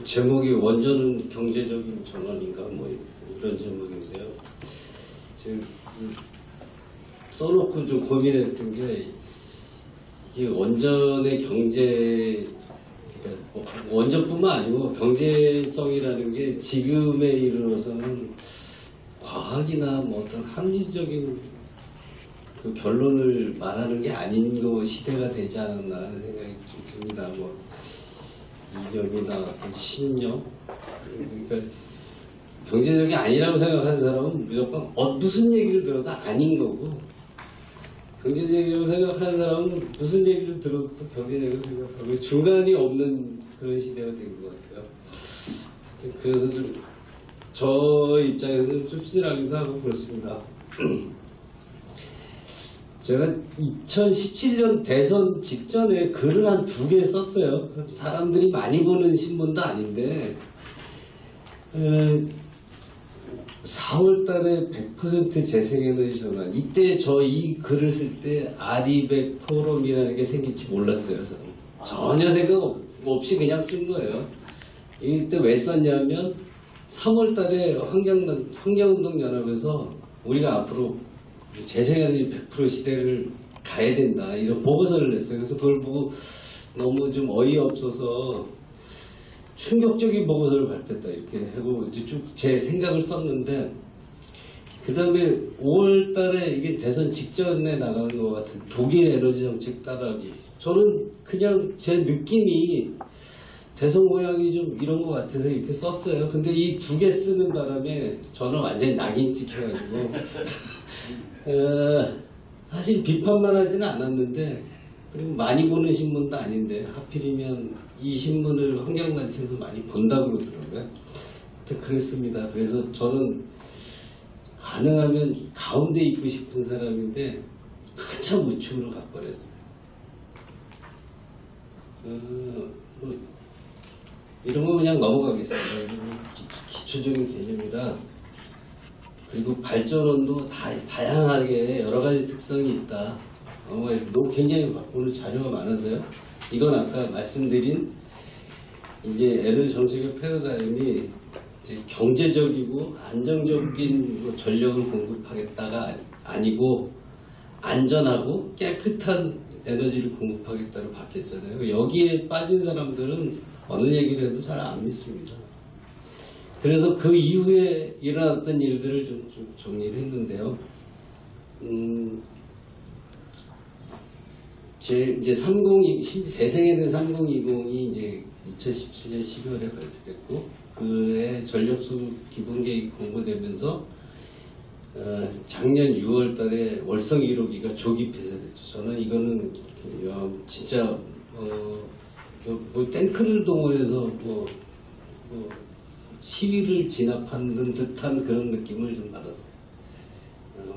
제목이 원전은 경제적인 전환인가 뭐 이런 제목인데요. 지금 써놓고 좀 고민했던 게 이게 원전의 경제, 그러니까 원전뿐만 아니고 경제성이라는 게 지금에 이르러서는 과학이나 뭐 어떤 합리적인 그 결론을 말하는 게 아닌 거 시대가 되지 않았나 하는 생각이 좀 듭니다. 뭐 이념이나 신념, 그러니까 경제적이 아니라고 생각하는 사람은 무조건 무슨 얘기를 들어도 아닌 거고, 경제적이라고 생각하는 사람은 무슨 얘기를 들어도 경제적으로 생각하고 중간이 없는 그런 시대가 된 것 같아요. 그래서 좀 저 입장에서는 씁쓸하기도 하고 그렇습니다. 제가 2017년 대선 직전에 글을 한 2개 썼어요. 사람들이 많이 보는 신문도 아닌데 4월 달에 100% 재생에너지 전환, 이때 저 이 글을 쓸 때 아리백 포럼이라는 게 생길지 몰랐어요. 전혀 생각 없이 그냥 쓴 거예요. 이때 왜 썼냐면 3월 달에 환경운동연합에서 우리가 앞으로 재생에너지 100% 시대를 가야 된다 이런 보고서를 냈어요. 그래서 그걸 보고 너무 좀 어이없어서 충격적인 보고서를 발표했다 이렇게 하고 쭉 제 생각을 썼는데, 그 다음에 5월 달에 이게 대선 직전에 나가는 것 같은 독일 에너지 정책 따라하기, 저는 그냥 제 느낌이 대선 모양이 좀 이런 것 같아서 이렇게 썼어요. 근데 이 2개 쓰는 바람에 저는 완전히 낙인 찍혀가지고 사실 비판만 하지는 않았는데, 그리고 많이 보는 신문도 아닌데 하필이면 이 신문을 환경단체에서 많이 본다고 그러더라고요. 그랬습니다. 그래서 저는 가능하면 가운데 있고 싶은 사람인데 한참 우측으로 가버렸어요. 이런 거 그냥 넘어가겠습니다. 기초적인 개념이라. 그리고 발전원도 다양하게 여러 가지 특성이 있다. 너무 굉장히 오늘 자료가 많은데요. 이건 아까 말씀드린 이제 에너지 정책의 패러다임이 이제 경제적이고 안정적인 전력을 공급하겠다가 아니고 안전하고 깨끗한 에너지를 공급하겠다로 바뀌었잖아요. 여기에 빠진 사람들은 어느 얘기를 해도 잘 안 믿습니다. 그래서 그 이후에 일어났던 일들을 좀 정리를 했는데요. 이제 재생에너지 3020이 이제 2017년 12월에 발표됐고, 그해 전력수급 기본계획이 공고되면서 작년 6월 달에 월성 1호기가 조기 폐쇄됐죠. 저는 이거는 진짜 뭐 탱크를 동원해서 시위를 진압하는 듯한 그런 느낌을 좀 받았어요.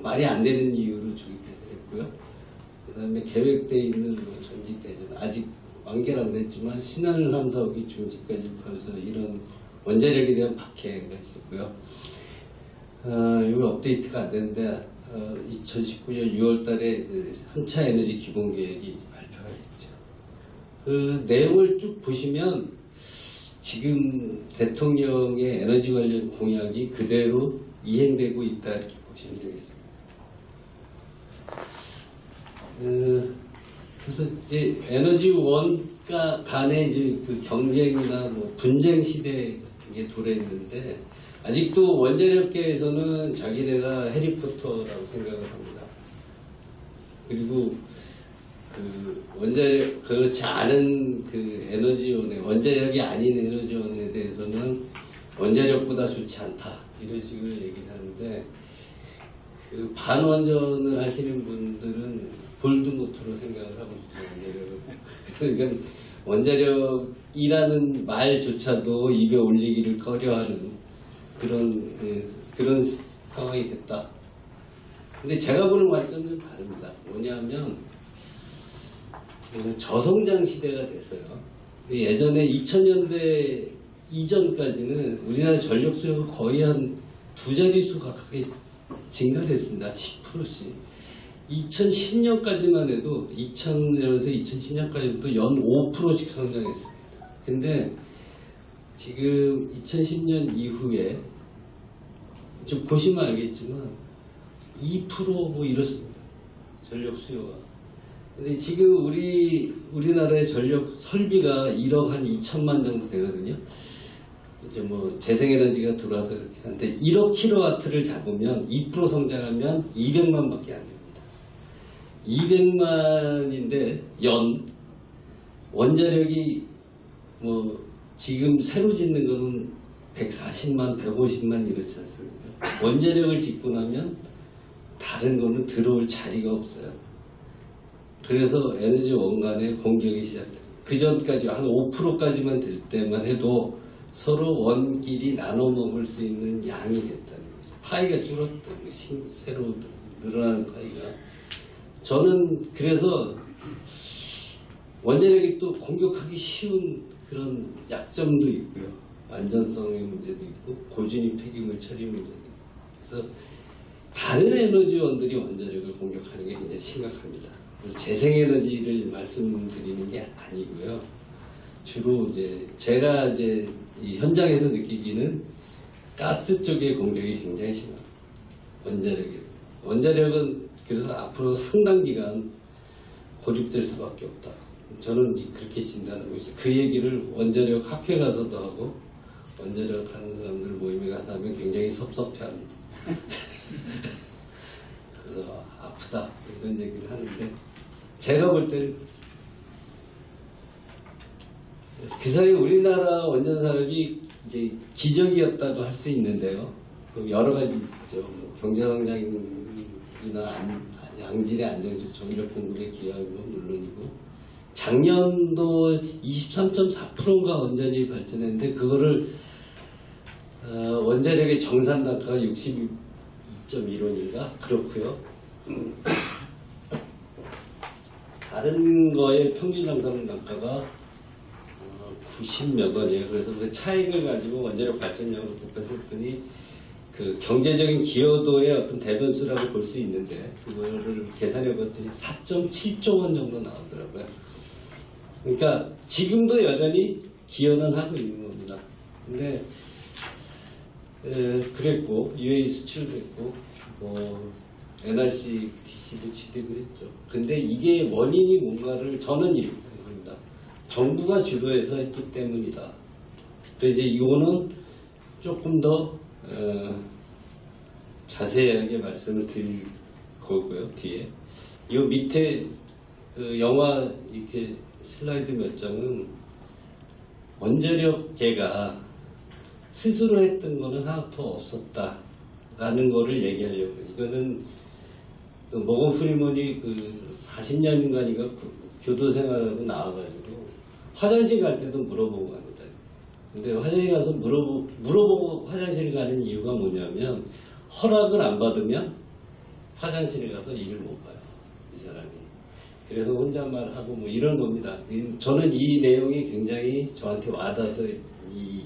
말이 안 되는 이유로 조기 폐쇄했고요. 그 다음에 계획되어 있는 전기대전, 아직 완결 안 됐지만 신한울 3, 4호기 중지까지 포함해서 이런 원자력에 대한 박해가 있었고요. 이거 업데이트가 안 됐는데 2019년 6월 달에 3차 에너지 기본계획이 발표가 됐죠. 그 내용을 쭉 보시면 지금 대통령의 에너지 관련 공약이 그대로 이행되고 있다 이렇게 보시면 되겠습니다. 그래서 이제 에너지 원가 간의 이제 그 경쟁이나 뭐 분쟁 시대 같은 게 도래했는데, 아직도 원자력계에서는 자기네가 해리포터라고 생각을 합니다. 그리고 그 원자력, 그렇지 않은 그 에너지원에, 원자력이 아닌 에너지원에 대해서는 원자력보다 좋지 않다 이런 식으로 얘기를 하는데, 그 반원전을 하시는 분들은 볼드모트로 생각을 하고 있거든요. 그러니까 원자력이라는 말조차도 입에 올리기를 꺼려하는 그런 상황이 됐다. 근데 제가 보는 관점은 좀 다릅니다. 뭐냐면 저성장 시대가 됐어요. 예전에 2000년대 이전까지는 우리나라 전력 수요가 거의 한 2자릿수 가깝게 증가를 했습니다. 10%씩. 2010년까지만 해도 2000년에서 2010년까지도 연 5%씩 성장했습니다. 근데 지금 2010년 이후에 좀 보시면 알겠지만 2%뭐 이렇습니다. 전력 수요가. 근데 지금 우리나라의 전력 설비가 1억 한 2천만 정도 되거든요. 이제 뭐 재생에너지가 들어와서 이렇게 하는데 1억 킬로와트를 잡으면 2% 성장하면 200만밖에 안 됩니다. 200만인데 연 원자력이 뭐 지금 새로 짓는 거는 140만, 150만 이렇지 않습니까? 원자력을 짓고 나면 다른 거는 들어올 자리가 없어요. 그래서 에너지 원간의 공격이 시작돼요. 그 전까지 한 5%까지만 될 때만 해도 서로 원끼리 나눠 먹을 수 있는 양이 됐다는 거죠. 파이가 줄었다는 거죠. 새로 늘어나는 파이가. 저는 그래서 원자력이 또 공격하기 쉬운 그런 약점도 있고요. 안전성의 문제도 있고 고준위 폐기물 처리 문제도 있고. 그래서 다른 에너지원들이 원자력을 공격하는 게 굉장히 심각합니다. 재생에너지를 말씀드리는 게 아니고요. 주로 이제 제가 이제 이 현장에서 느끼기는 가스 쪽의 공격이 굉장히 심합니다. 원자력은 그래서 앞으로 상당 기간 고립될 수밖에 없다. 저는 그렇게 진단하고 있어요. 그 얘기를 원자력 학회 가서도 하고 원자력 하는 사람들 모임에 가서 하면 굉장히 섭섭해합니다. 그래서 아프다 이런 얘기를 하는데 제가 볼 때는 그 사이 우리나라 원전 산업이 이제 기적이었다고 할 수 있는데요. 여러 가지 있죠. 경제성장이나 양질의 안정적 전력 공급에 기여한 건 물론이고 작년도 23.4%가 원전이 발전했는데 그거를 원자력의 정산 단가가 62.1원인가 그렇고요. 다른 거의 평균 정산 단가가 90몇 원이에요. 그래서 그 차익을 가지고 원자력 발전량으로 곱했더니 그 경제적인 기여도의 어떤 대변수라고 볼 수 있는데 그거를 계산해 봤더니 4.7조 원 정도 나오더라고요. 그러니까 지금도 여전히 기여는 하고 있는 겁니다. 근데 그랬고 UAE 수출도 했고 뭐 NRC DC도 취득을 했죠. 근데 이게 원인이 뭔가를 저는 이렇게 생각합니다. 정부가 주도해서 했기 때문이다. 그래서 이제 이거는 조금 더 자세하게 말씀을 드릴 거고요. 뒤에 이 밑에 그 영화 이렇게 슬라이드 몇 장은 원자력계가 스스로 했던 거는 하나도 없었다라는 거를 얘기하려고. 이거는 그 모건 프리먼이 그 40년간인가 교도 생활하고 나와가지고 화장실 갈 때도 물어보고 갑니다. 근데 화장실 가서 물어보고 화장실 가는 이유가 뭐냐면 허락을 안 받으면 화장실에 가서 일을 못 봐요. 이 사람이. 그래서 혼잣말하고 뭐 이런 겁니다. 저는 이 내용이 굉장히 저한테 와닿아서 이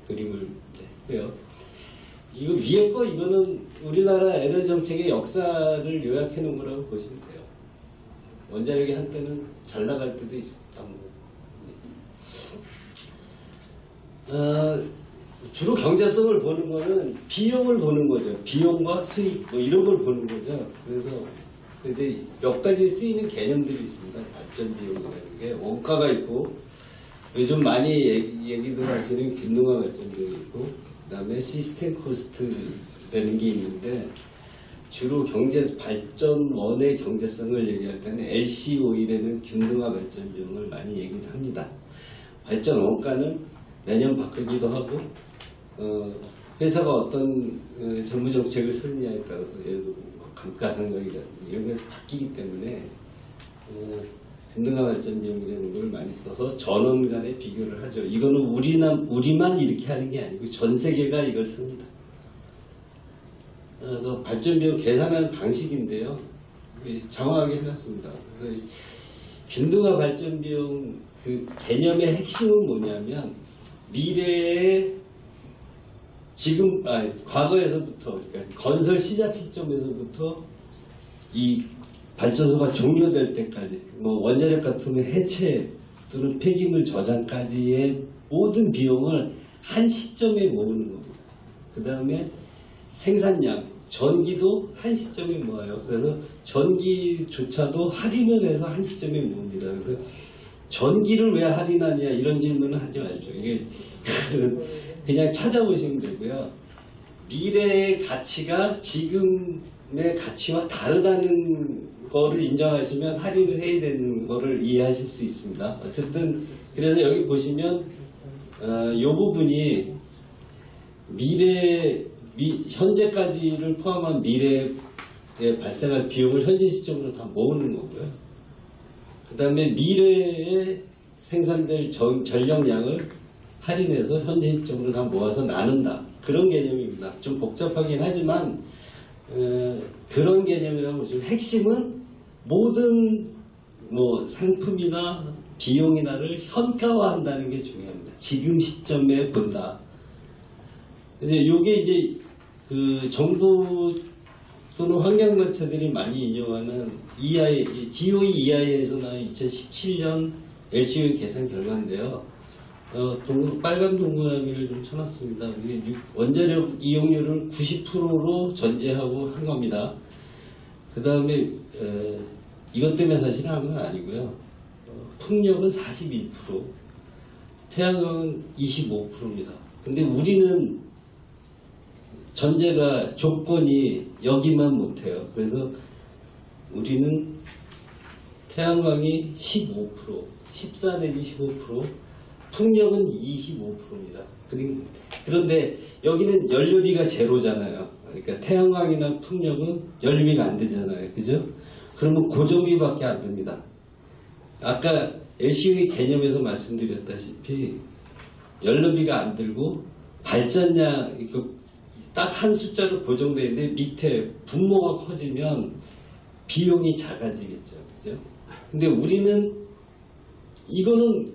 그림을 했고요. 이거 위에 거 이거는 우리나라 에너지 정책의 역사를 요약해 놓은 거라고 보시면 돼요. 원자력이 한때는 잘 나갈 때도 있었다. 주로 경제성을 보는 거는 비용을 보는 거죠. 비용과 수익 뭐 이런 걸 보는 거죠. 그래서 이제 몇 가지 쓰이는 개념들이 있습니다. 발전 비용이라는 게 원가가 있고 요즘 많이 얘기도 하시는 균등화 발전 비용이 있고 그 다음에 시스템 코스트라는 게 있는데 주로 발전원의 경제성을 얘기할 때는 LCOE라는 균등화 발전 비용을 많이 얘기를 합니다. 발전 원가는 매년 바꾸기도 하고 회사가 어떤 정부 정책을 쓰느냐에 따라서 예를 들어 감가상각이라든지 이런 게 바뀌기 때문에 균등화 발전 비용이라는 걸 많이 써서 전원 간에 비교를 하죠. 이거는 우리만 이렇게 하는 게 아니고 전 세계가 이걸 씁니다. 그래서 발전 비용 계산하는 방식인데요. 정확하게 해놨습니다. 그래서 균등화 발전 비용 그 개념의 핵심은 뭐냐면 미래에 과거에서부터 그러니까 건설 시작 시점에서부터 이 발전소가 종료될 때까지 뭐 원자력 같으면 해체 또는 폐기물 저장까지의 모든 비용을 한 시점에 모으는 겁니다. 그 다음에 생산량, 전기도 한 시점에 모아요. 그래서 전기조차도 할인을 해서 한 시점에 모읍니다. 그래서 전기를 왜 할인하냐 이런 질문은 하지 마십시오. 이게 그냥 찾아보시면 되고요. 미래의 가치가 지금의 가치와 다르다는 거를 인정하시면 할인을 해야 되는 거를 이해하실 수 있습니다. 어쨌든 그래서 여기 보시면 이 부분이 현재까지를 포함한 미래에 발생할 비용을 현재 시점으로 다 모으는 거고요. 그 다음에 미래에 생산될 전력량을 할인해서 현재 시점으로 다 모아서 나눈다. 그런 개념입니다. 좀 복잡하긴 하지만 그런 개념이라고 보시면 핵심은 모든 상품이나 비용이나를 현가화한다는 게 중요합니다. 지금 시점에 본다. 이제 요게 이제 그 정부 또는 환경단체들이 많이 인용하는 DOE EI에서 나온 2017년 LCOE 계산 결과인데요. 빨간 동그라미를 좀 쳐놨습니다. 원자력 이용률을 90%로 전제하고 한 겁니다. 그 다음에 이것 때문에 사실은 한 건 아니고요. 풍력은 41%, 태양광은 25%입니다. 근데 우리는 전제가 조건이 여기만 못해요. 그래서 우리는 태양광이 15%, 14 내지 15%, 풍력은 25%입니다. 그런데 여기는 연료비가 제로잖아요. 그러니까 태양광이나 풍력은 연료비가 안 들잖아요. 그죠? 그러면 고정비밖에 안 듭니다. 아까 LCOE 개념에서 말씀드렸다시피 연료비가 안 들고 발전량 딱 한 숫자로 고정되어 있는데 밑에 분모가 커지면 비용이 작아지겠죠. 그죠? 근데 우리는 이거는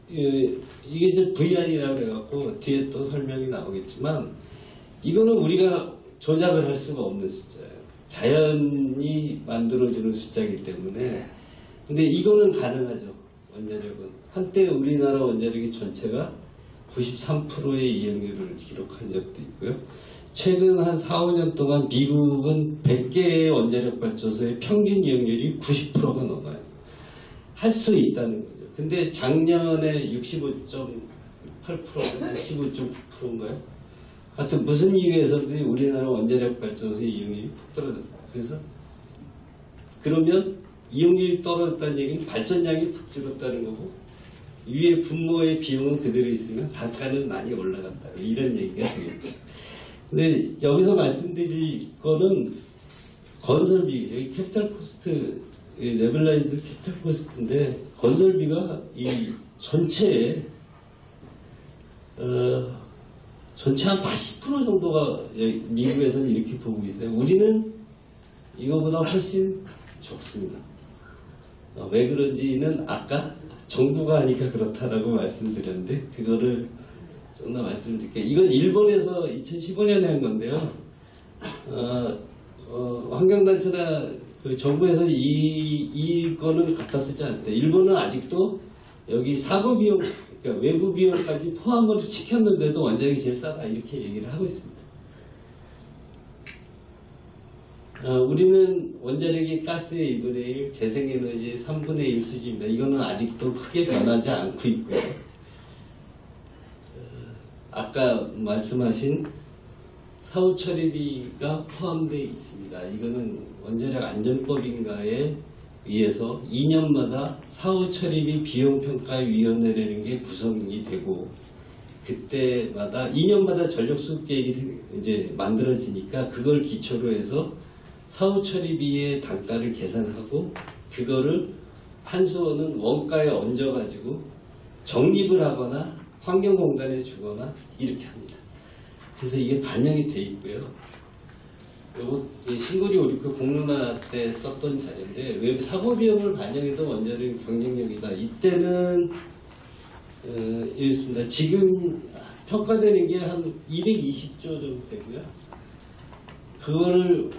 이게 이제 VR이라고 해갖고 뒤에 또 설명이 나오겠지만 이거는 우리가 조작을 할 수가 없는 숫자예요. 자연이 만들어주는 숫자이기 때문에. 근데 이거는 가능하죠. 원자력은. 한때 우리나라 원자력이 전체가 93%의 이용률을 기록한 적도 있고요. 최근 한 4, 5년 동안 미국은 100개의 원자력 발전소의 평균 이용률이 90%가 넘어요. 할 수 있다는 거죠. 근데 작년에 65.8%, 65.9%인가요? 하여튼 무슨 이유에서든 우리나라 원자력 발전소의 이용률이 푹 떨어졌어요. 그래서 그러면 이용률이 떨어졌다는 얘기는 발전량이 푹 줄었다는 거고 위에 분모의 비용은 그대로 있으면 단가는 많이 올라간다. 이런 얘기가 되겠죠. 근데 여기서 말씀드릴 거는 건설비, 여기 캐피탈 코스트, 레벨라이즈드 캐피탈 코스트인데 건설비가 이 전체에 전체 한 80% 정도가 미국에서는 이렇게 보고 있어요. 우리는 이거보다 훨씬 적습니다. 왜 그런지는 아까 정부가 하니까 그렇다라고 말씀드렸는데 그거를 좀 더 말씀드릴게요. 이건 일본에서 2015년에 한 건데요. 환경단체나 그 정부에서 이거는 갖다 쓰지 않대. 일본은 아직도 여기 사고비용, 그러니까 외부 비용까지 포함을 시켰는데도 원자력이 제일 싸다 이렇게 얘기를 하고 있습니다. 우리는 원자력이 가스의 2분의 1, 재생에너지의 3분의 1 수준입니다. 이거는 아직도 크게 변하지 않고 있고요. 아까 말씀하신 사후 처리비가 포함되어 있습니다. 이거는 원자력 안전법인가에 의해서 2년마다 사후 처리비 비용평가위원회라는 게 구성이 되고 그때마다 2년마다 전력 수급 계획이 이제 만들어지니까 그걸 기초로 해서 사후 처리비의 단가를 계산하고 그거를 한수원은 원가에 얹어가지고 적립을 하거나 환경공단에 주거나 이렇게 합니다. 그래서 이게 반영이 돼 있고요. 요거 신고리 오리코 공론화 때 썼던 자료인데 왜 사고 비용을 반영해도 원자력 경쟁력이다. 이때는 이렇습니다. 지금 평가되는 게 한 220조 정도 되고요. 그거를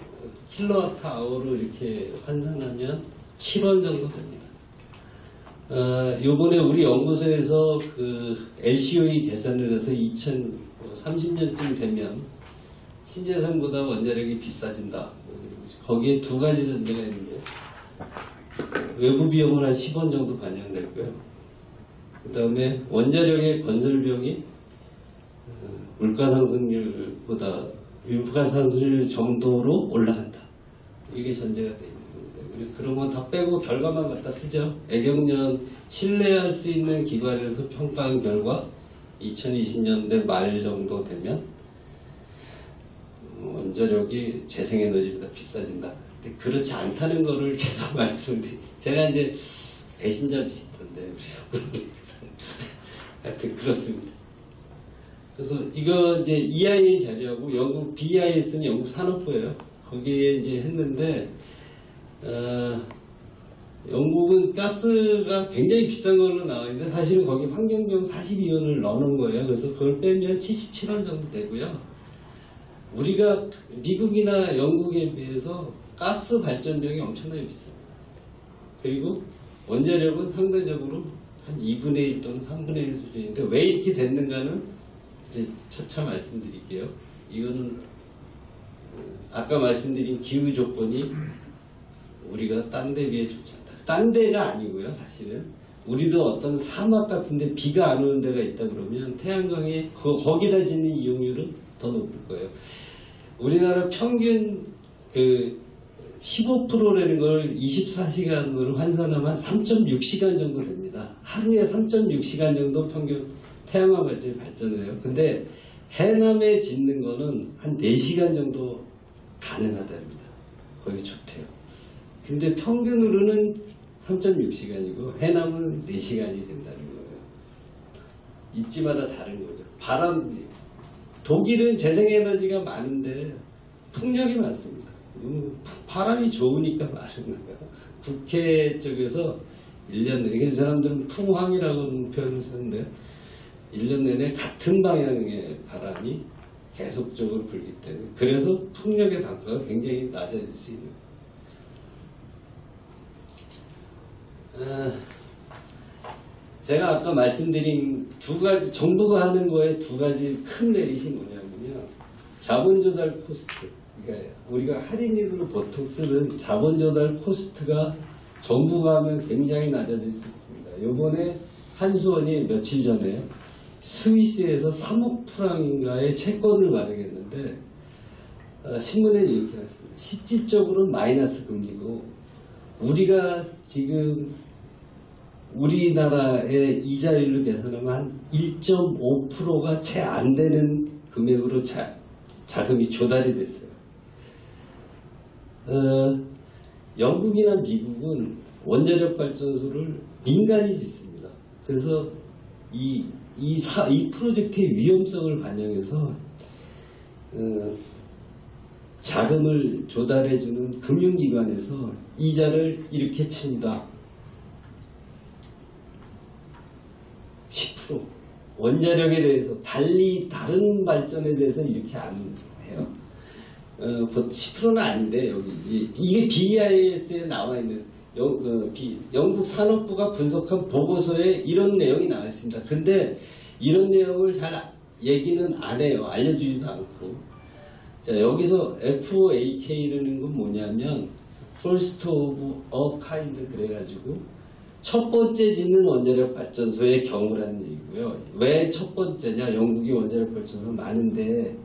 킬로와트 아워로 이렇게 환산하면 7원 정도 됩니다. 요번에 우리 연구소에서 그 LCOE 계산을 해서 2030년쯤 되면 신재생보다 원자력이 비싸진다. 거기에 두 가지 전제가 있는데, 외부 비용은 한 10원 정도 반영됐고요. 그 다음에 원자력의 건설 비용이 물가 상승률 정도로 올라간다. 이게 전제가 되어 있는 겁니다. 그런 거 다 빼고 결과만 갖다 쓰죠. 애경련 신뢰할 수 있는 기관에서 평가한 결과 2020년대 말 정도 되면 원자력이 재생에너지보다 비싸진다. 근데 그렇지 않다는 거를 계속 말씀드리. 제가 이제 배신자 비슷한데 우리 하여튼 그렇습니다. 그래서 이거 이제 EIA 자료하고 영국 BIS는 영국 산업부예요. 거기에 이제 했는데 영국은 가스가 굉장히 비싼 걸로 나와 있는데 사실은 거기 환경비용 42원을 넣어놓은 거예요. 그래서 그걸 빼면 77원 정도 되고요. 우리가 미국이나 영국에 비해서 가스 발전 비용이 엄청나게 비싸요. 그리고 원자력은 상대적으로 한 2분의 1 또는 3분의 1 수준인데 왜 이렇게 됐는가는 이제 차차 말씀드릴게요. 이거는 아까 말씀드린 기후 조건이 우리가 딴 데 비해 좋지 않다. 딴 데가 아니고요. 사실은 우리도 어떤 사막 같은데 비가 안 오는 데가 있다 그러면 태양광에 거기다 짓는 이용률은 더 높을 거예요. 우리나라 평균 그 15%라는 걸 24시간으로 환산하면 3.6시간 정도 됩니다. 하루에 3.6시간 정도 평균 태양광 발전이 발전을 해요. 근데 해남에 짓는 거는 한 4시간 정도 가능하답니다. 거기 좋대요. 근데 평균으로는 3.6시간이고 해남은 4시간이 된다는 거예요. 입지마다 다른 거죠. 독일은 재생에너지가 많은데 풍력이 많습니다. 바람이 좋으니까 많은 거예요. 국회 쪽에서 1년 내내, 그 사람들은 풍황이라고 표현을 쓰는데 1년 내내 같은 방향의 바람이 계속적으로 불기 때문에 그래서 풍력의 단가가 굉장히 낮아질 수 있는 제가 아까 말씀드린 두 가지, 정부가 하는 거에 두 가지 큰 메리트이 뭐냐면요. 자본 조달 코스트. 그러니까 우리가 할인율로 보통 쓰는 자본 조달 코스트가 정부가 하면 굉장히 낮아질 수 있습니다. 요번에 한수원이 며칠 전에 스위스에서 3억 프랑인가의 채권을 발행했는데 신문에는 이렇게 났습니다. 실질적으로는 마이너스 금리고 우리가 지금 우리나라의 이자율로 계산하면 한 1.5%가 채 안 되는 금액으로 자금이 조달이 됐어요. 영국이나 미국은 원자력 발전소를 민간이 짓습니다. 그래서 이 프로젝트의 위험성을 반영해서 자금을 조달해주는 금융기관에서 이자를 이렇게 칩니다. 10%. 원자력에 대해서 다른 발전에 대해서 이렇게 안 해요. 10%는 아닌데 여기 이게 BIS에 나와 있는 영국 산업부가 분석한 보고서에 이런 내용이 나와 있습니다. 근데 이런 내용을 잘 얘기는 안 해요. 알려주지도 않고. 자, 여기서 FOAK라는 건 뭐냐면 First of a Kind 그래가지고 첫 번째 짓는 원자력 발전소의 경우라는 얘기고요. 왜 첫 번째냐? 영국이 원자력 발전소가 많은데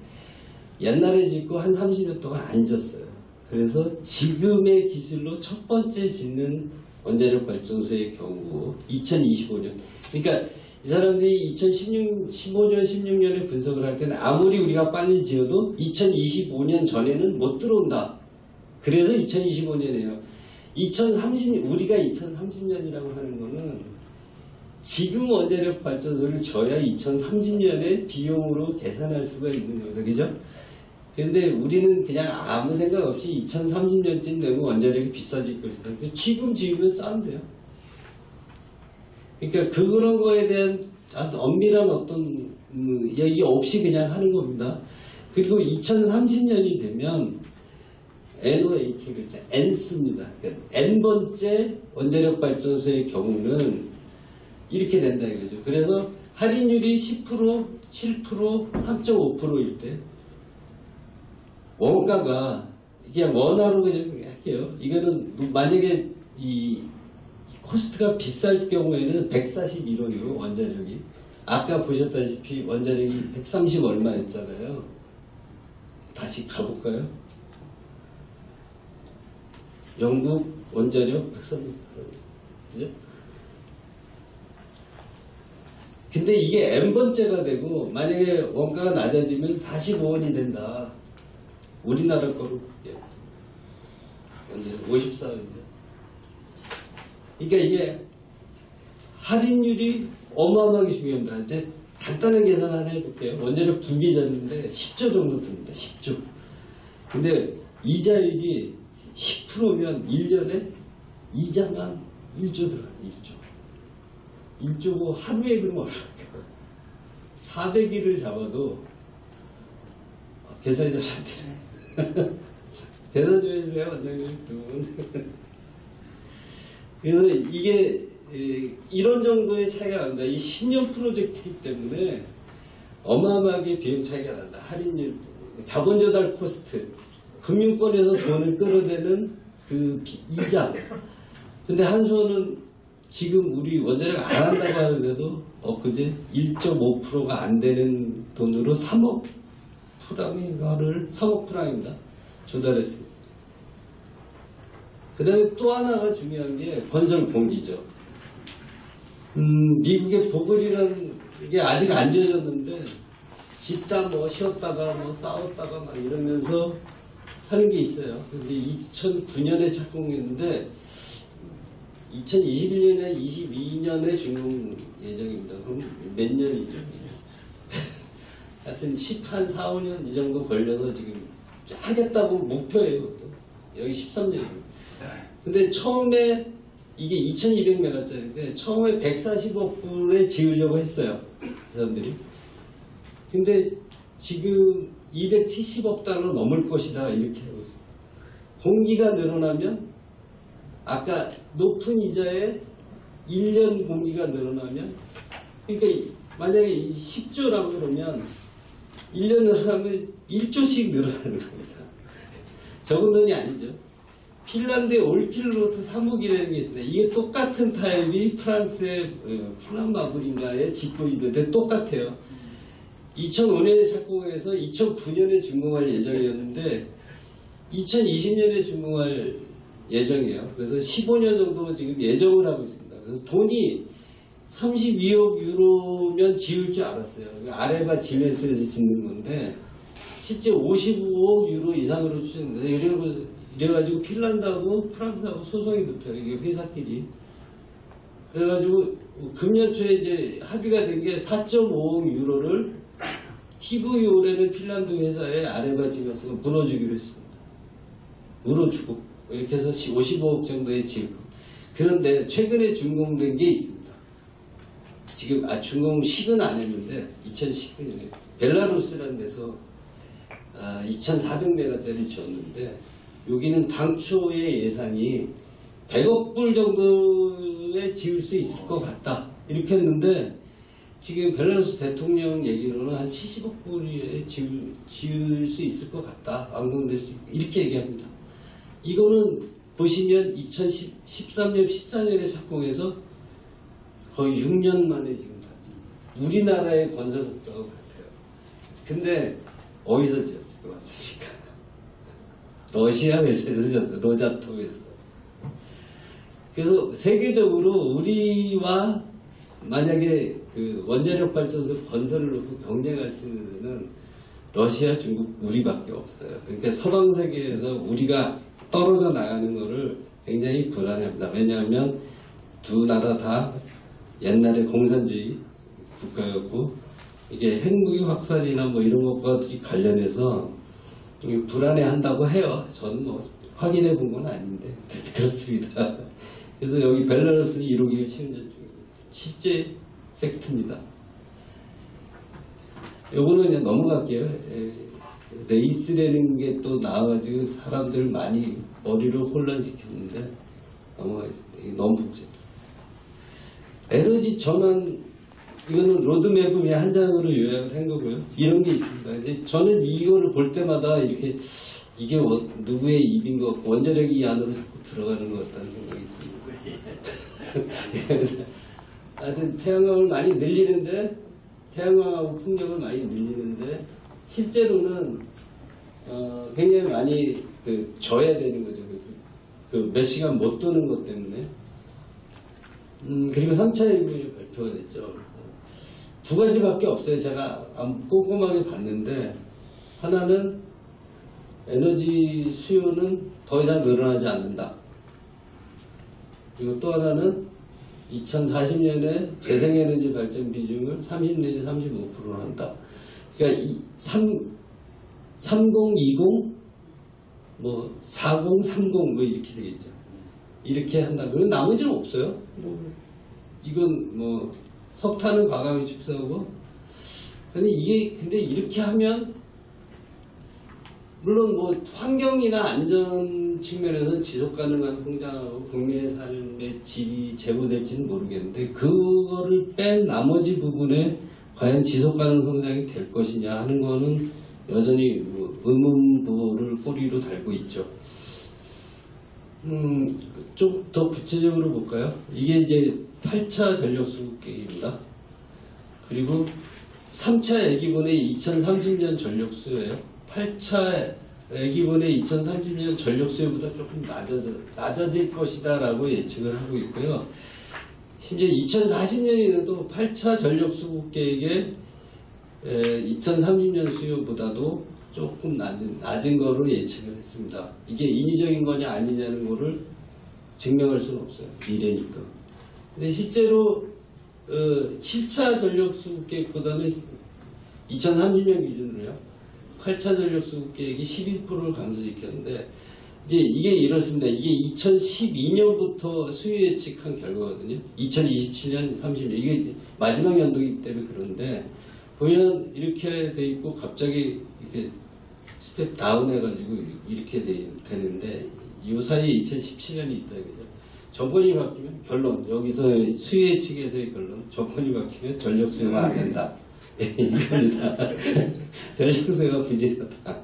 옛날에 짓고 한 30년 동안 안 짓었어요. 그래서 지금의 기술로 첫 번째 짓는 원자력 발전소의 경우 2025년. 그러니까 이 사람들이 2015년, 16년에 분석을 할 때는 아무리 우리가 빨리 지어도 2025년 전에는 못 들어온다. 그래서 2025년이에요. 우리가 2030년이라고 하는 거는 지금 원자력 발전소를 져야 2030년에 비용으로 계산할 수가 있는 거죠. 그죠? 근데 우리는 그냥 아무 생각 없이 2030년쯤 되면 원자력이 비싸질 것이다. 지금 지으면 싼데요. 그러니까 그런 거에 대한 아주 엄밀한 어떤 얘기 없이 그냥 하는 겁니다. 그리고 2030년이 되면 NOAK, N습니다. 그러니까 N번째 원자력 발전소의 경우는 이렇게 된다 이거죠. 그래서 할인율이 10%, 7%, 3.5%일 때 원가가 그냥 원화로 그냥 할게요. 이거는 만약에 이 코스트가 비쌀 경우에는 141원이고 원자력이 아까 보셨다시피 원자력이 130 얼마였잖아요. 다시 가볼까요? 영국 원자력 130. 그죠? 근데 이게 n번째가 되고 만약에 원가가 낮아지면 45원이 된다. 우리나라 거로 볼게요. 54원인데. 그러니까 이게 할인율이 어마어마하게 중요합니다. 이제 간단한 계산 하나 해볼게요. 원자력 2개 졌는데 10조 정도 듭니다. 10조. 근데 이자율이 10%면 1년에 이자만 1조 들어가요. 1조. 1조고 하루에 그러면 얼마예요? 400일을 잡아도 계산이 잘 안 되네. 계산 좀 해주세요. 원장님 두 분. 그래서 이게 이런 정도의 차이가 납니다. 이 10년 프로젝트이기 때문에 어마어마하게 비용 차이가 난다. 할인율, 자본 조달 코스트, 금융권에서 돈을 끌어대는 그 이자. 근데 한수원은 지금 우리 원자력 안 한다고 하는데도 엊그제 1.5%가 안 되는 돈으로 3억 프랑인가를 3억 프랑입니다. 조달했습니다. 그 다음에 또 하나가 중요한 게 건설 공기죠. 미국의 보글이라는 게 아직 안 지어졌는데 짓다 뭐 쉬었다가 뭐 싸웠다가 막 이러면서 하는 게 있어요. 근데 2009년에 착공했는데 2021년에 22년에 준공 예정입니다. 그럼 몇 년이죠? 하여튼 10한 4, 5년 이 정도 걸려서 지금 하겠다고 목표예요. 또. 여기 13년입니다. 근데 처음에 이게 2200메가짜리인데 처음에 140억 불에 지으려고 했어요. 그 사람들이. 근데 지금 270억 달러 넘을 것이다 이렇게 하고 있어요. 공기가 늘어나면 아까 높은 이자에 1년 공기가 늘어나면 그러니까 만약에 10조라고 그러면 1년 늘어나면 1조씩 늘어나는 겁니다. 적은 돈이 아니죠. 핀란드의 올킬로트 3호기라는 게 있습니다. 이게 똑같은 타입이 프랑스의 플란마블인가에 짓고 있는데 똑같아요. 2005년에 착공해서 2009년에 준공할 예정이었는데 2020년에 준공할 예정이에요. 그래서 15년 정도 지금 예정을 하고 있습니다. 그래서 돈이 32억 유로면 지을 줄 알았어요. 아레바 지멘스에서 짓는 건데 실제 55억 유로 이상으로 추정됩니다. 이래가지고 핀란드하고 프랑스하고 소송이 붙어요. 이게 회사끼리. 그래가지고 금년 초에 이제 합의가 된 게 4.5억 유로를 TV오레는 핀란드 회사에 아레바 지면서 물어주기로 했습니다. 물어주고 이렇게 해서 55억 정도의 지을 겁니다. 그런데 최근에 준공된 게 있습니다. 지금 준공식은 안 했는데 2019년에 벨라루스라는 데서 2,400메가짜리 지었는데 여기는 당초의 예산이 100억 불 정도에 지을 수 있을 것 같다 이렇게 했는데 지금 벨라루스 대통령 얘기로는 한 70억 불에 지을 수 있을 것 같다, 완공될 수 있다 이렇게 얘기합니다. 이거는 보시면 2013년 14년에 착공해서 거의 6년 만에 지금 다 우리나라의 건설 속도가 같아요. 근데 어디서 지었을 것 같으니까 러시아 회사에서 지었어요. 로자톰에서. 그래서 세계적으로 우리와 만약에 그 원자력 발전소 건설을 놓고 경쟁할 수 있는 데는 러시아, 중국, 우리밖에 없어요. 그러니까 서방 세계에서 우리가 떨어져 나가는 거를 굉장히 불안해합니다. 왜냐하면 두 나라 다 옛날에 공산주의 국가였고 이게 핵무기 확산이나 뭐 이런 것과 관련해서 불안해한다고 해요. 저는 뭐 확인해 본 건 아닌데 그렇습니다. 그래서 여기 벨라루스는 이루기가 쉬운 전중입니다. 실제 팩트입니다. 요거는 그냥 넘어갈게요. 레이스라는 게 또 나와가지고 사람들 많이 머리를 혼란시켰는데 넘어가겠습니다. 이게 너무 복잡해요. 에너지 전환, 이거는 로드맵을 한 장으로 요약을 한 거고요. 이런 게 있습니다. 근데 저는 이거를 볼 때마다 이렇게 이게 누구의 입인 것 같고 원자력이 이 안으로 자꾸 들어가는 것 같다는 생각이 듭니다. 하여튼 태양광을 많이 늘리는데, 태양광하고 풍력을 많이 늘리는데, 실제로는 굉장히 많이 져야 되는 거죠. 몇 시간 못 도는 것 때문에. 그리고 3차 예비군이 발표가 됐죠. 두 가지밖에 없어요. 제가 꼼꼼하게 봤는데, 하나는 에너지 수요는 더 이상 늘어나지 않는다. 그리고 또 하나는 2040년에 재생에너지 발전 비중을 30 내지 35%로 한다. 그러니까 3020, 뭐 4030 뭐 이렇게 되겠죠. 이렇게 한다. 그리고 나머지는 없어요. 이건 뭐 석탄은 과감히 축소하고. 근데 이렇게 하면 물론 뭐 환경이나 안전 측면에서 지속 가능한 성장하고 국민의 삶의 질이 제고될지는 모르겠는데, 그거를 뺀 나머지 부분에 과연 지속 가능 성장이 될 것이냐 하는 거는 여전히 의문부를 꼬리로 달고 있죠. 좀 더 구체적으로 볼까요? 이게 이제 8차 전력수급 계획입니다. 그리고 3차 예기분의 2030년 전력수요예요. 8차 예기분의 2030년 전력수요보다 조금 낮아질 것이다 라고 예측을 하고 있고요. 심지어 2040년이 돼도 8차 전력수급 계획의 2030년 수요보다도 조금 낮은 거로 예측을 했습니다. 이게 인위적인 거냐 아니냐는 거를 증명할 수는 없어요. 미래니까. 근데 실제로 7차 전력수급 계획보다는 2030년 기준으로요. 8차 전력수급 계획이 11%를 감소시켰는데, 이제 이게 이렇습니다. 이게 2012년부터 수요 예측한 결과거든요. 2027년, 30년. 이게 마지막 연도이기 때문에 그런데, 보면 이렇게 돼 있고 갑자기 이렇게 스텝 다운 해가지고 이렇게 되는데, 이 사이에 2017년이 있다. 그죠? 정권이 바뀌면 결론, 여기서 수요 예측에서의 결론, 정권이 바뀌면 전력 수요가 안 된다. 이겁니다. 전력수요가 부진하다.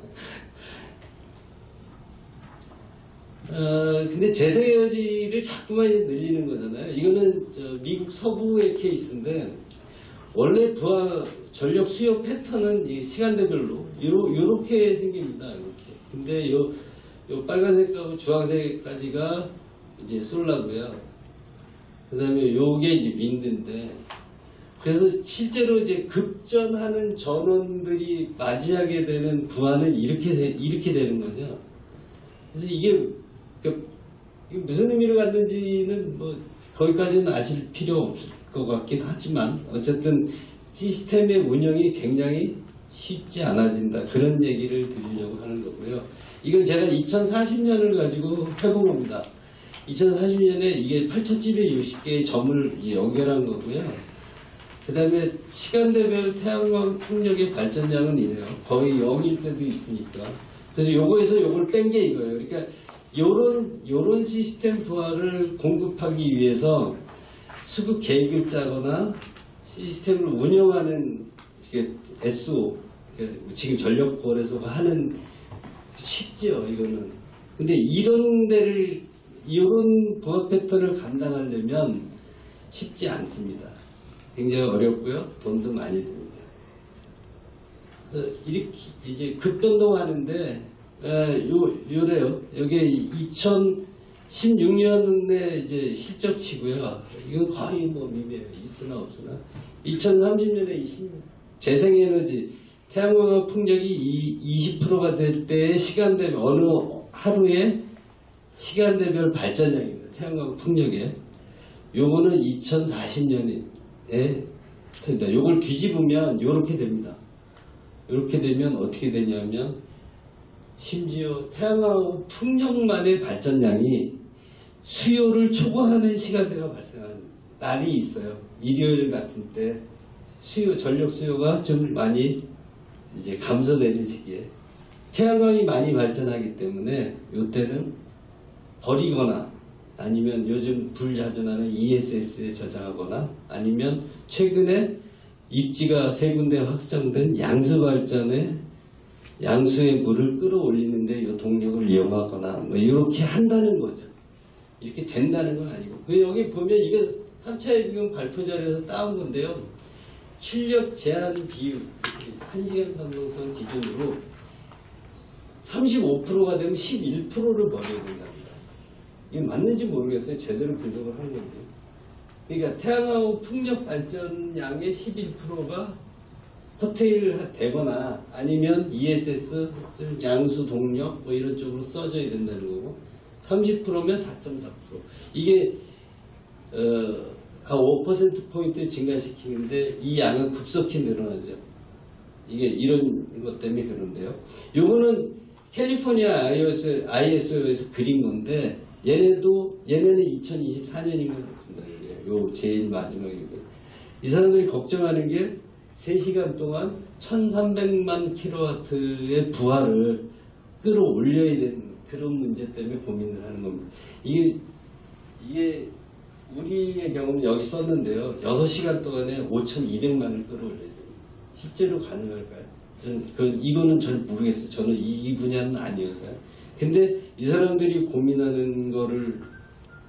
근데 재생에너지를 자꾸만 늘리는 거잖아요. 이거는 미국 서부의 케이스인데, 원래 전력 수요 패턴은 이 시간대별로 요렇게 생깁니다. 이렇게. 근데 요 빨간색하고 주황색까지가 이제 솔라고요. 그 다음에 요게 이제 윈드인데, 그래서 실제로 이제 급전하는 전원들이 맞이하게 되는 부하는 이렇게 되는 거죠. 그래서 이게 무슨 의미를 갖는지는 뭐 거기까지는 아실 필요 없을 것 같긴 하지만, 어쨌든 시스템의 운영이 굉장히 쉽지 않아진다, 그런 얘기를 드리려고 하는 거고요. 이건 제가 2040년을 가지고 해본 겁니다. 2040년에 이게 8,760개의 점을 연결한 거고요. 그 다음에 시간대별 태양광 풍력의 발전량은 이래요. 거의 0일 때도 있으니까. 그래서 요거에서 요걸 뺀 게 이거예요. 그러니까 요런 시스템 부하를 공급하기 위해서 수급 계획을 짜거나 시스템을 운영하는 SO, 그러니까 지금 전력거래소가 하는, 쉽지요, 이거는. 근데 이런 부하 패턴을 감당하려면 쉽지 않습니다. 굉장히 어렵고요. 돈도 많이 듭니다. 그래서 이렇게 이제 급변동하는데, 요래요. 여기 2016년에 이제 실적치고요. 이건 거의 뭐 미미해요. 있으나 없으나. 2030년에 재생에너지, 태양광 풍력이 20%가 될 때의 시간대별, 어느 하루에 시간대별 발전량입니다. 태양광 풍력에. 요거는 2040년에 됩니다. 요걸 뒤집으면 요렇게 됩니다. 요렇게 되면 어떻게 되냐면, 심지어 태양광 풍력만의 발전량이 수요를 초과하는 시간대가 발생하는 날이 있어요. 일요일 같은 때 전력 수요가 좀 많이 이제 감소되는 시기에 태양광이 많이 발전하기 때문에 이때는 버리거나 아니면 요즘 불 자주 나는 ESS에 저장하거나 아니면 최근에 입지가 3군데 확정된 양수발전에 양수의 물을 끌어올리는데 이 동력을 이용하거나 뭐 이렇게 한다는 거죠. 이렇게 된다는 건 아니고. 여기 보면 이거 3차 예비군 발표 자료에서 따온 건데요. 출력 제한 비율 1시간 방송선 기준으로 35%가 되면 11%를 버려야 된답니다. 이게 맞는지 모르겠어요. 제대로 분석을 하는 건데요. 그러니까 태양광 풍력 발전량의 11%가 커테일 되거나 아니면 ESS, 양수 동력 뭐 이런 쪽으로 써줘야 된다는 거고 30%면 4.4%. 이게 한 5%포인트 증가시키는데 이 양은 급속히 늘어나죠. 이게 이런 것 때문에 그런데요. 요거는 캘리포니아 ISO에서 그린 건데 얘네는 2024년인가 그런다. 요 제일 마지막이고 이 사람들이 걱정하는 게 3시간 동안 1300만 킬로와트의 부하를 끌어올려야 되는 그런 문제 때문에 고민을 하는 겁니다. 이게 우리의 경우는 여기 썼는데요. 6시간 동안에 5200만을 끌어올려야 됩니다. 실제로 가능할까요? 이거는 잘 모르겠어요. 저는 이 분야는 아니어서요. 근데 이 사람들이 고민하는 거를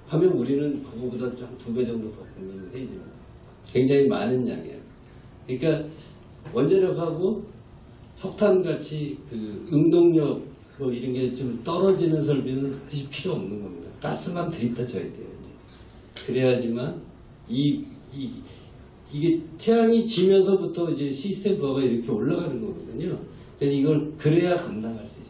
하면 우리는 그거보다 한 2배 정도 더 고민을 해야 됩니다. 굉장히 많은 양이에요. 그러니까 원자력하고 석탄같이 그 응동력 뭐 이런 게 좀 떨어지는 설비는 사실 필요 없는 겁니다. 가스만 들이다 줘야 돼요. 그래야지만 이게 태양이 지면서부터 이제 시스템 부하가 이렇게 올라가는 거거든요. 그래서 이걸 그래야 감당할 수 있어요.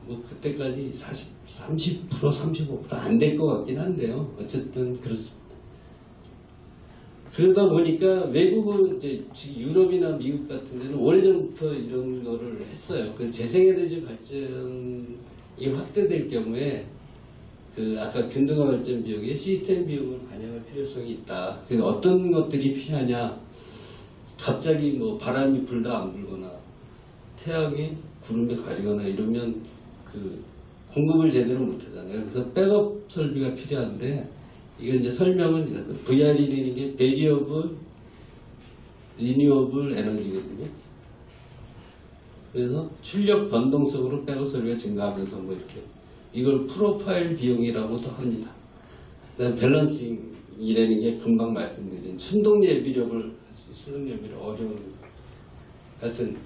뭐 그때까지 30%, 35% 안 될 것 같긴 한데요. 어쨌든 그렇습니다. 그러다 보니까 외국은 이제 유럽이나 미국 같은 데는 오래전부터 이런 거를 했어요. 그래서 재생에너지 발전이 확대될 경우에 그 아까 균등화 발전 비용에 시스템 비용을 반영할 필요성이 있다. 그래서 어떤 것들이 필요하냐? 갑자기 뭐 바람이 불다 안 불거나 태양이 구름에 가리거나 이러면 그 공급을 제대로 못 하잖아요. 그래서 백업 설비가 필요한데 이건 이제 설명은 이래서 VR이라는 게 Variable Renewable Energy거든요. 그래서 출력 변동성으로 백업 설비가 증가하면서 뭐 이렇게 이걸 프로파일 비용이라고도 합니다. 그다음 밸런싱이라는 게 금방 말씀드린 순동 예비력을 어려운 하여튼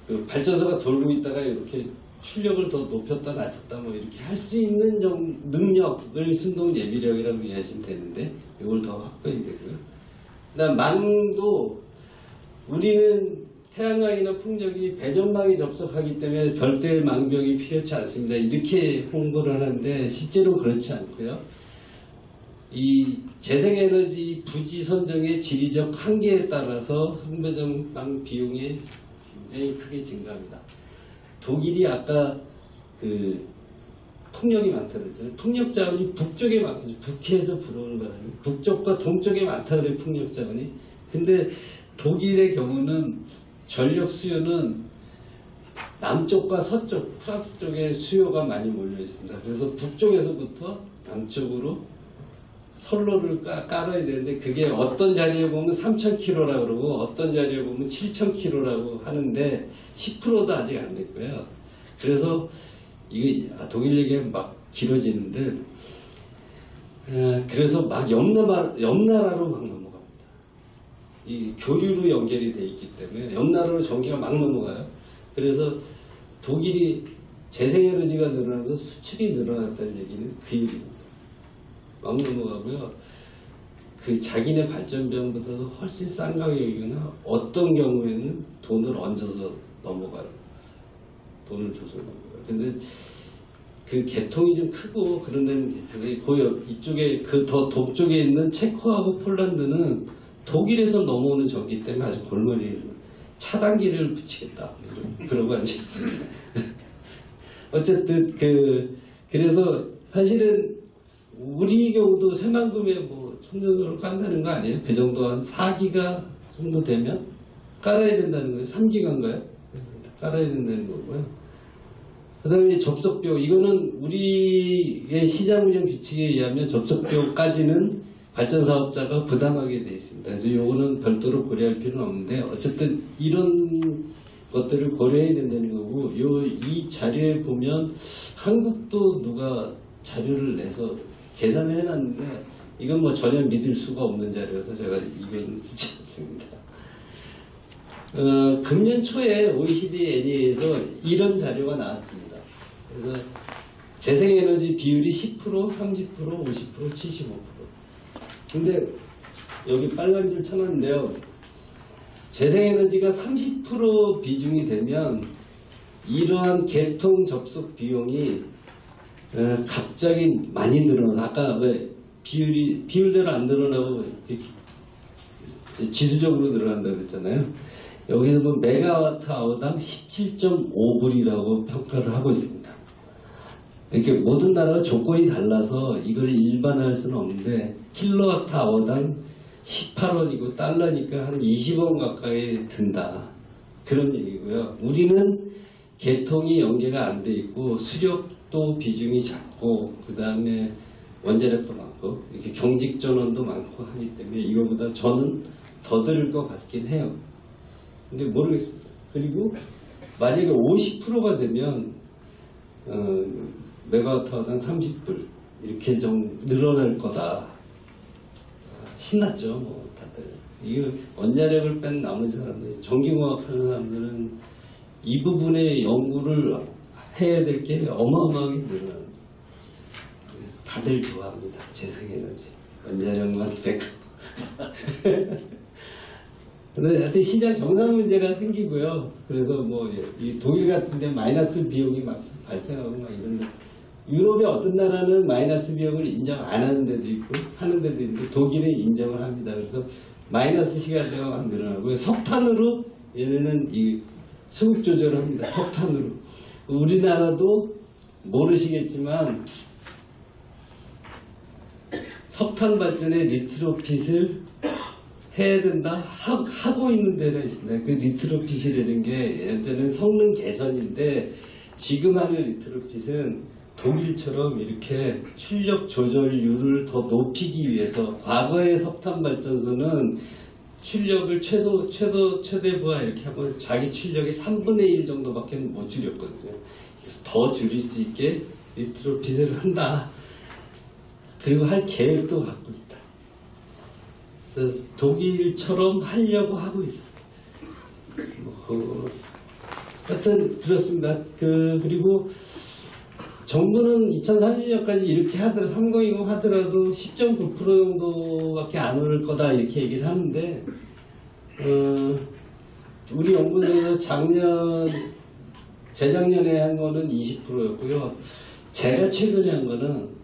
그 발전소가 돌고 있다가 이렇게 출력을 더 높였다 낮췄다 뭐 이렇게 할 수 있는 능력을 순동 예비력이라고 이해하시면 되는데 이걸 더 확보해야 되고요. 그다음 망도 우리는 태양광이나 풍력이 배전망에 접속하기 때문에 별도의 망병이 필요치 않습니다. 이렇게 홍보를 하는데 실제로 그렇지 않고요. 이 재생에너지 부지 선정의 지리적 한계에 따라서 홍보전망 비용이 굉장히 크게 증가합니다. 독일이 아까 그 풍력이 많다 그랬잖아요. 풍력 자원이 북쪽에 많거든요. 북해에서 불어오는 바람이 북쪽과 동쪽에 많다 그래요. 풍력 자원이. 근데 독일의 경우는 전력 수요는 남쪽과 서쪽, 프랑스 쪽에 수요가 많이 몰려 있습니다. 그래서 북쪽에서부터 남쪽으로 선로를 깔아야 되는데 그게 어떤 자리에 보면 3,000km라고 그러고 어떤 자리에 보면 7,000km라고 하는데 10%도 아직 안 됐고요. 그래서 이게 독일 얘기가 막 길어지는데 그래서 막 옆나라로 막 넘어갑니다. 이 교류로 연결이 돼 있기 때문에 옆나라로 전기가 막 넘어가요. 그래서 독일이 재생에너지가 늘어나면서 수출이 늘어났다는 얘기는 그 얘기입니다. 막 넘어가고요. 그 자기네 발전병보다도 훨씬 싼 가격이거나 어떤 경우에는 돈을 얹어서 넘어가요. 돈을 줘서 넘어가요. 근데 그 계통이 좀 크고 그런 데는 괜찮아요. 그 이쪽에 그 더 동쪽에 있는 체코하고 폴란드는 독일에서 넘어오는 전기 때문에 아주 골머리를 차단기를 붙이겠다. 그러고 앉아있습니다. 어쨌든 그래서 사실은 우리 경우도 새만금에 뭐 청정도를 깐다는 거 아니에요? 그 정도 한 4기가 정도 되면 깔아야 된다는 거예요. 3기가인가요? 깔아야 된다는 거고요. 그 다음에 접속비용, 이거는 우리의 시장운영 규칙에 의하면 접속비용까지는 발전사업자가 부담하게 되어 있습니다. 그래서 요거는 별도로 고려할 필요는 없는데, 어쨌든 이런 것들을 고려해야 된다는 거고, 이 자료에 보면 한국도 누가 자료를 내서 계산을 해놨는데, 이건 뭐 전혀 믿을 수가 없는 자료여서 제가 이건 쓰지 않습니다. 금년 초에 OECD NEA에서 이런 자료가 나왔습니다. 그래서 재생에너지 비율이 10%, 30%, 50%, 75%. 근데 여기 빨간 줄 쳐놨는데요. 재생에너지가 30% 비중이 되면 이러한 개통 접속 비용이 갑자기 많이 늘어나서, 아까 왜 비율대로 안 늘어나고 지수적으로 늘어난다고 그랬잖아요. 여기서 보면 메가와트 아워당 17.5불이라고 평가를 하고 있습니다. 이렇게 모든 나라가 조건이 달라서 이걸 일반화할 수는 없는데, 킬로와트 아워당 18원이고 달러니까 한 20원 가까이 든다. 그런 얘기고요. 우리는 개통이 연계가 안 돼 있고 수력도 비중이 작고 그 다음에 원자력도 많고 이렇게 경직전원도 많고 하기 때문에 이거보다 저는 더 들을 것 같긴 해요. 근데 모르겠습니다. 그리고 만약에 50%가 되면 메가와트당 30불 이렇게 좀 늘어날 거다. 신났죠, 뭐 다들. 이거 원자력을 뺀 나머지 사람들, 전기공학 하는 사람들은 이 부분에 연구를 해야 될 게 어마어마하게 늘어납니다. 다들 좋아합니다. 재생에너지. 원자력만 빼고. 근데 하여튼 시장 정상 문제가 생기고요. 그래서 뭐 이 독일 같은 데 마이너스 비용이 막 발생하고 막 이런데, 유럽의 어떤 나라는 마이너스 비용을 인정 안 하는 데도 있고 하는 데도 있는데 독일은 인정을 합니다. 그래서 마이너스 시간대가 막 늘어나고요. 석탄으로 얘네는 이 수급 조절을 합니다. 석탄으로. 우리나라도 모르시겠지만 석탄 발전에 리트로핏을 해야 된다 하고 있는 데가 있습니다. 그 리트로핏이라는 게 예전에는 성능 개선인데, 지금 하는 리트로핏은 독일처럼 이렇게 출력 조절률을 더 높이기 위해서, 과거의 석탄 발전소는 출력을 최대부하 이렇게 하고 자기 출력의 3분의 1 정도밖에 못 줄였거든요. 더 줄일 수 있게 리트로핏을 한다. 그리고 할 계획도 갖고 있다. 독일처럼 하려고 하고 있어요. 하여튼 그렇습니다. 그리고 정부는 2030년까지 이렇게 하더라도 3020 하더라도 10.9% 정도밖에 안 오를 거다 이렇게 얘기를 하는데, 우리 연구소에서 재작년에 한 거는 20%였고요. 제가 최근에 한 거는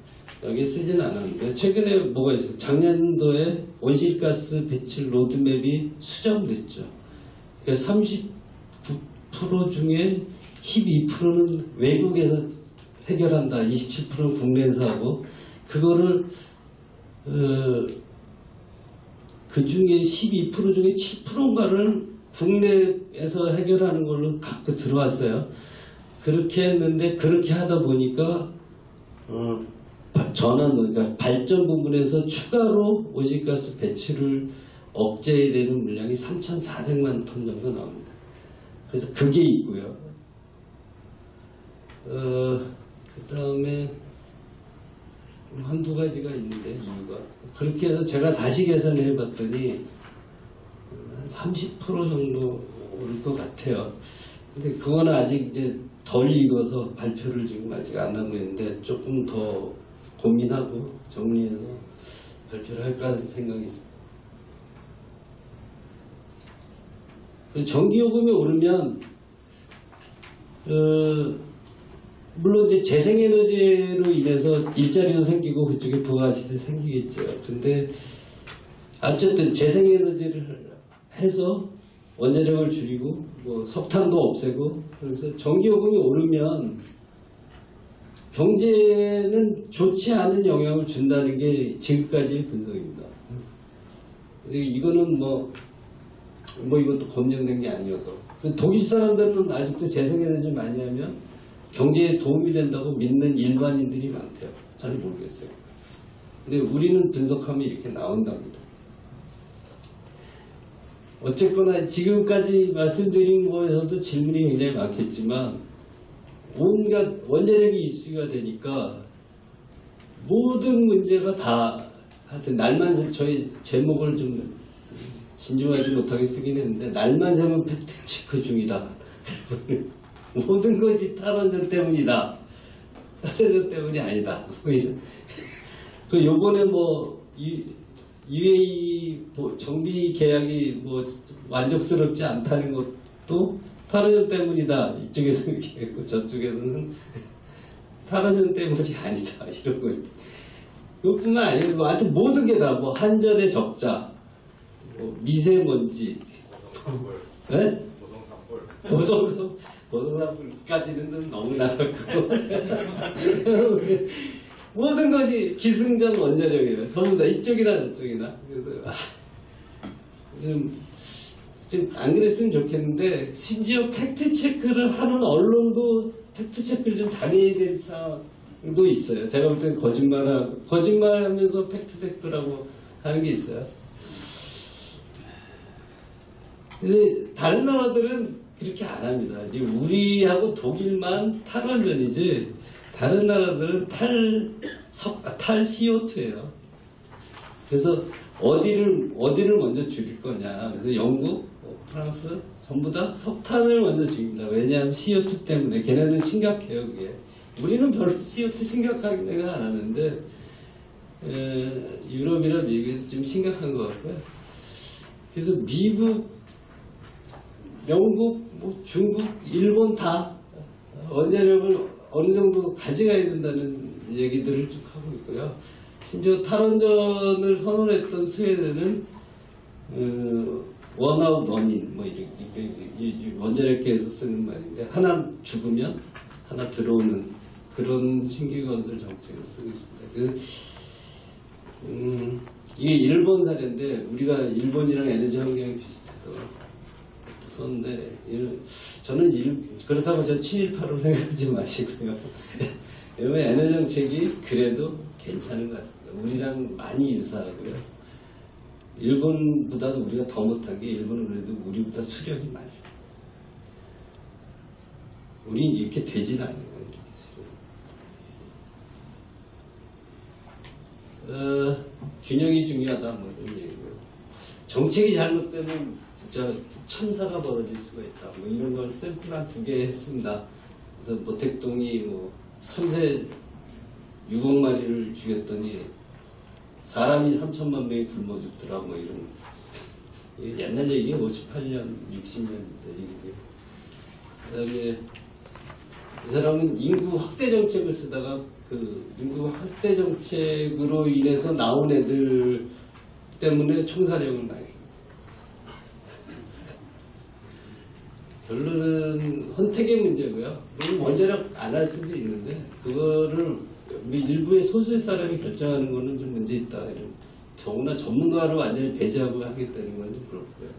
여기 쓰진 않았는데, 최근에 뭐가 있어요? 작년도에 온실가스 배출 로드맵이 수정됐죠. 그러니까 39% 중에 12%는 외국에서 해결한다. 27%는 국내에서 하고, 그거를 그 중에 12% 중에 7%인가를 국내에서 해결하는 걸로 갖고 들어왔어요. 그렇게 했는데, 그렇게 하다 보니까 그러니까 발전 부분에서 추가로 오지가스 배출을 억제해야 되는 물량이 3,400만 톤 정도 나옵니다. 그래서 그게 있고요. 그 다음에 한두 가지가 있는데, 이유가. 그렇게 해서 제가 다시 계산을 해봤더니 한 30% 정도 오를 것 같아요. 근데 그거는 아직 이제 덜 익어서 발표를 지금 아직 안 하고 있는데, 조금 더 고민하고 정리해서 발표를 할까 하는 생각이 있습니다. 전기요금이 오르면 물론 이제 재생에너지로 인해서 일자리도 생기고 그쪽에 부가가치도 생기겠죠. 근데 어쨌든 재생에너지를 해서 원자력을 줄이고 뭐 석탄도 없애고, 그래서 전기요금이 오르면 경제는 좋지 않은 영향을 준다는 게 지금까지의 분석입니다. 이거는 뭐 이것도 검증된 게 아니어서. 독일 사람들은 아직도 재생에너지 많이 하면 경제에 도움이 된다고 믿는 일반인들이 많대요. 잘 모르겠어요. 근데 우리는 분석하면 이렇게 나온답니다. 어쨌거나 지금까지 말씀드린 거에서도 질문이 굉장히 많겠지만 온갖 원자력이 이슈가 되니까 모든 문제가 다 하여튼 날만 저희 제목을 좀 진중하지 못하게 쓰긴 했는데 날만 새면 팩트체크 중이다. 모든 것이 탈원전 때문이다. 탈원전 때문이 아니다. 그 요번에 뭐 UAE 정비 계약이 뭐 만족스럽지 않다는 것도 탈원전 때문이다. 이쪽에서 얘기했고 저쪽에서는 탈원전 때문이 아니다. 이러고 그것뿐만 아니고 뭐 하여튼 모든 게 다 뭐 한전의 적자, 뭐 미세먼지, 네? 고성산불까지는 너무 나갔고 모든 것이 기승전 원자력이에요. 전부 다 이쪽이나 저쪽이나. 그래서 좀 안 그랬으면 좋겠는데 심지어 팩트 체크를 하는 언론도 팩트 체크를 좀 다녀야 될 상황도 있어요. 제가 볼 때는 거짓말하면서 팩트 체크라고 하는 게 있어요. 근데 다른 나라들은 그렇게 안 합니다. 이제 우리하고 독일만 탈원전이지 다른 나라들은 탈 CO2예요. 그래서 어디를 먼저 줄일 거냐. 그래서 영국, 프랑스 전부 다 석탄을 먼저 죽입니다. 왜냐하면 CO2 때문에 걔네는 심각해요. 그게. 우리는 별로 CO2 심각하게 내가 안 하는데 유럽이나 미국에서 좀 심각한 것 같고요. 그래서 미국, 영국, 뭐 중국, 일본 다 원자력을 어느 정도 가져가야 된다는 얘기들을 쭉 하고 있고요. 심지어 탈원전을 선언했던 스웨덴은 원아웃 원인 뭐 이렇게 원자력계에서 쓰는 말인데 하나 죽으면 하나 들어오는 그런 신기건설 정책을 쓰고 있습니다. 이게 일본 사례인데 우리가 일본이랑 에너지 환경이 비슷해서 썼는데 저는 그렇다고 저 친일파로 생각하지 마시고요. 여러분 에너지 정책이 그래도 괜찮은 것 같습니다. 우리랑 많이 유사하고요. 일본보다도 우리가 더 못한 게 일본은 그래도 우리보다 수력이 많습니다. 우린 이렇게 되진 않아요. 이렇게 균형이 중요하다 뭐 이런 얘기고요. 정책이 잘못되면 진짜 참사가 벌어질 수가 있다. 뭐 이런 걸 샘플 한 2개 했습니다. 그래서 모택동이 뭐 참새 6억 마리를 죽였더니 사람이 3천만 명이 굶어 죽더라 뭐 이런 옛날 얘기가 58년 60년대 얘기고요. 그 다음에 이 사람은 인구 확대 정책을 쓰다가 그 인구 확대 정책으로 인해서 나온 애들 때문에 총사령을 많이 씁니다. 결론은 선택의 문제고요. 물론 원자력 안 할 수도 있는데 그거를 일부의 소수의 사람이 결정하는 거는 좀 문제 있다. 이런 더구나 전문가로 완전히 배제하고 하겠다는 건 좀 그렇고요.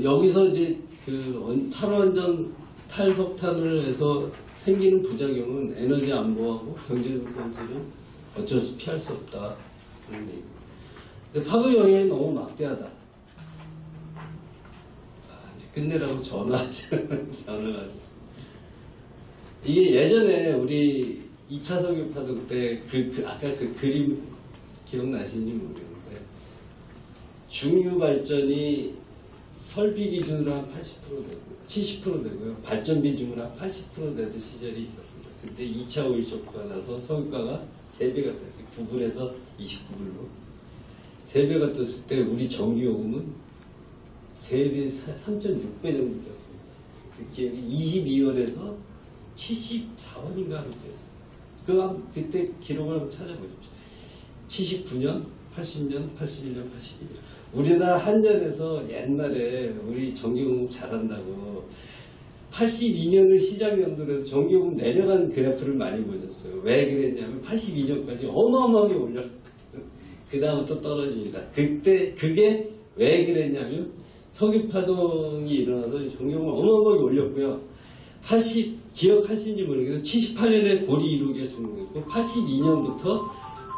여기서 이제 탈원전 탈석탄을 해서 생기는 부작용은 에너지 안보하고 경제적 손실은 어쩔 수 피할 수 없다. 그런 얘기입니다. 파도 영향이 너무 막대하다. 끝내라고 전화하시는 전화가. 이게 예전에 우리 2차 석유파동 때 아까 그 그림 기억나시는지 모르겠는데 중유 발전이 설비 기준으로 한 80% 되고 70% 되고요. 발전 비중으로 한 80% 되던 시절이 있었습니다. 그때 2차 오일 쇼크가 나서 석유가가 3배가 됐어요. 9불에서 29불로. 3배가 떴을 때 우리 전기요금은 3배, 3.6배 정도 뛰었습니다. 기억이 22원에서 74원인가 하는 때였어요. 그때 기록을 한번 찾아보십시오. 79년, 80년, 81년, 82년. 우리나라 한전에서 옛날에 우리 전기요금 잘한다고 82년을 시작 연도로 해서 전기요금 내려간 그래프를 많이 보셨어요. 왜 그랬냐면 82년까지 어마어마하게 올렸거든요. 그 다음부터 떨어집니다. 그때 그게 왜 그랬냐면 석유파동이 일어나서 전기요금을 어마어마하게 올렸고요. 기억하시는지 모르겠는데 78년에 고리 1호기가 준공했고 82년부터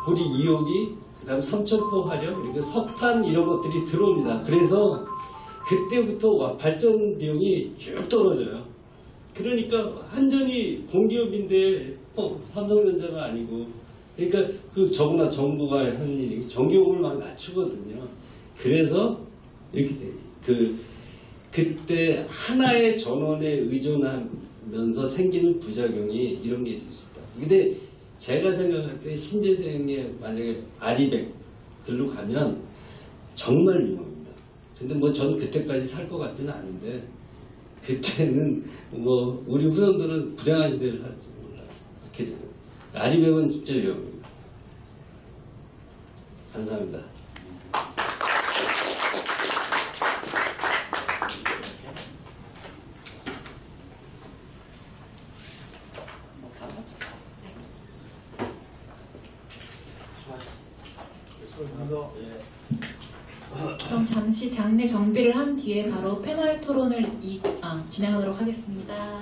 고리 2호기, 그 다음 삼천포 화력, 그리고 석탄 이런 것들이 들어옵니다. 그래서 그때부터 발전 비용이 쭉 떨어져요. 그러니까 한전이 공기업인데 삼성전자가 아니고, 그러니까 그 저구나 정부가 한 일이 전기요금을 막 낮추거든요. 그래서 이렇게 그때 하나의 전원에 의존하면서 생기는 부작용이 이런 게 있을 수 있다. 근데 제가 생각할 때 신재생에 만약에 아리백들로 가면 정말 위험합니다. 근데 뭐 전 그때까지 살 것 같지는 않은데, 그때는 뭐 우리 후손들은 불행한 시대를 할지 몰라요. 이렇게 되면 아리백은 진짜 위험합니다. 감사합니다. 그럼 잠시 장내 정비를 한 뒤에 바로 패널 토론을 진행하도록 하겠습니다.